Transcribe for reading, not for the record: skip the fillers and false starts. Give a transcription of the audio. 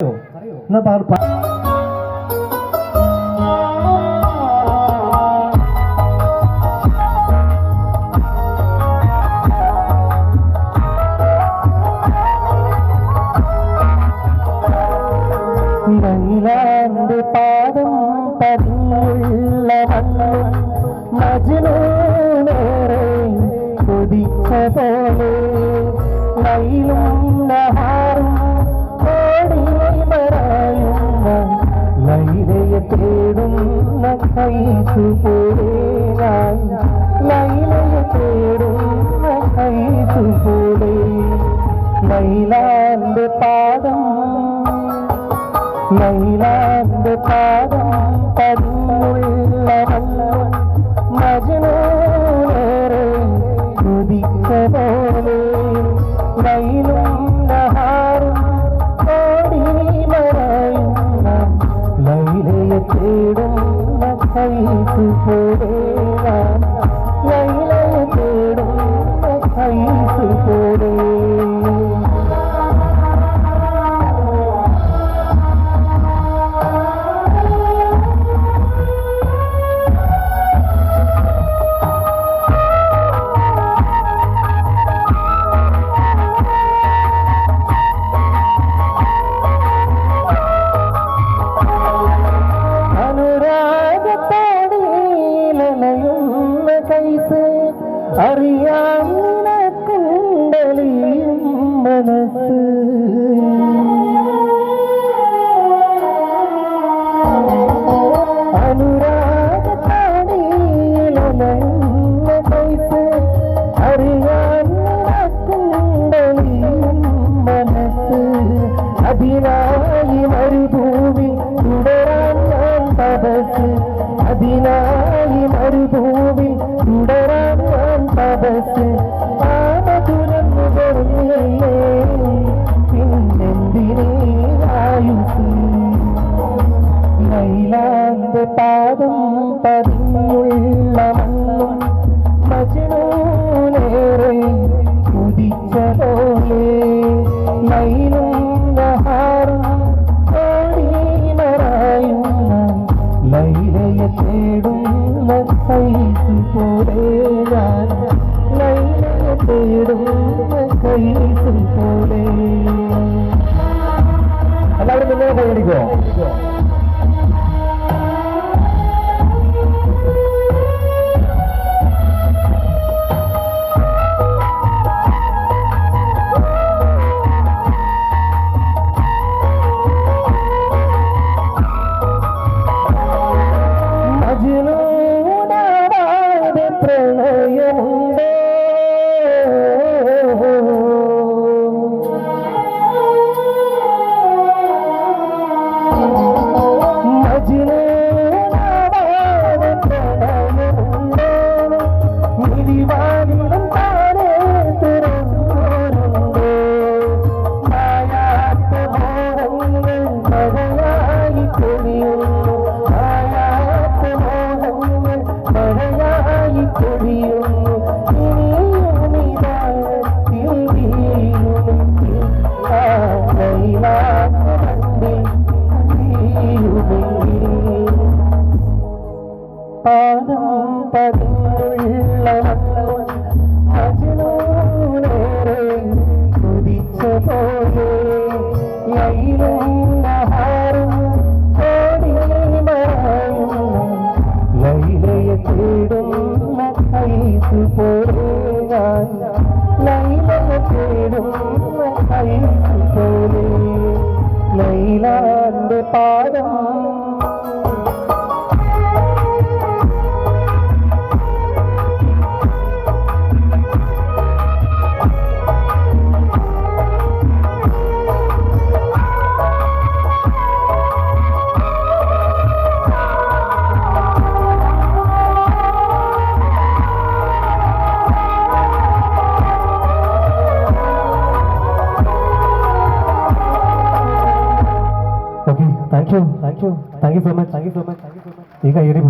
എന്നാ മയിലാന്റെ പാദം പതിഞ്ഞുള്ള മണ്ണും മജ്നൂനേറെ കൊതിച്ച പോലെ ലൈലും നഹാറും ഓടി മറയുന്ന ലൈലയെ തേടുന്ന കൈസുപോലെ ഞാൻ ലൈലയെ തേടുന്ന കൈസുപോലെ മയിലാന്റെ പാദം മയിലാന്റെ പാദം പതിഞ്ഞുള്ള മണ്ണും മജ്നൂനേറെ കൊതിച്ച പോലെ ലൈലും നഹാറും ഓടി മറയുന്ന ലൈലയെ തേടുന്ന കൈസുപോലെ ഞാൻ ലൈലയെ തേടുന്ന കൈസുപോലെ അറിയാം നിനക്കുണ്ടലിയും മനസ്സ് അനുരാഗത്താടിയിലയുന്ന കൈസ് അറിയാം നിനക്കുണ്ടലിയും മനസ്സ് അതിനായി മരുഭൂമി തുടരാൻ ഞാൻ തപസ് അതിനായി മരുഭൂമി തുടരാൻ തപസ് ആമതുരന്നു പറഞ്ഞില്ലേ പിന്നെന്തിനേ ആയുസ് ലൈലാന്റെ പാദം പതിഞ്ഞുള്ള മണ്ണും മജ്നൂനേറെ കുതിച്ച പോലെ ലൈലും നഹാറും ഓടി മറയുന്ന ലൈലയെ തേടുന്ന കൈസുപോലെ ഞാൻ ലൈലയെ തേടുന്ന കൈസുപോലെ എല്ലാവരും നിങ്ങളെ കൈയടിക്കോ പ്രണയമുണ്ട് മജ്നൂനാവാതെ പ്രണയമുണ്ട് മിഴിവാനിലും താനേ തുറന്നോരുണ്ട് മായാത്ത മോഹങ്ങൾ മഴയായി പൊഴിയുന്നു മായാത്ത മോഹങ്ങൾ മഴയായി പൊഴിയുന്നു ഇനിയുമിതാത്തിൽ വീഴുമെങ്കിൽ ആ ലൈലാന്റെ മണ്ണിൽ വീഴുമെങ്കിൽ പാദം പതിഞ്ഞുള്ള മണ്ണും മജ്നൂനേറെ കുതിച്ച പോലെ ലൈലും നഹാറും ഓടി മറയുന്ന ലൈലയെ തേടുന്ന കൈസുപോലെ ഞാൻ ലൈലയെ തേടുന്ന കൈസുപോലെ ലൈലാന്റെ പാദം Thank you so much. ഈ കയ്യടി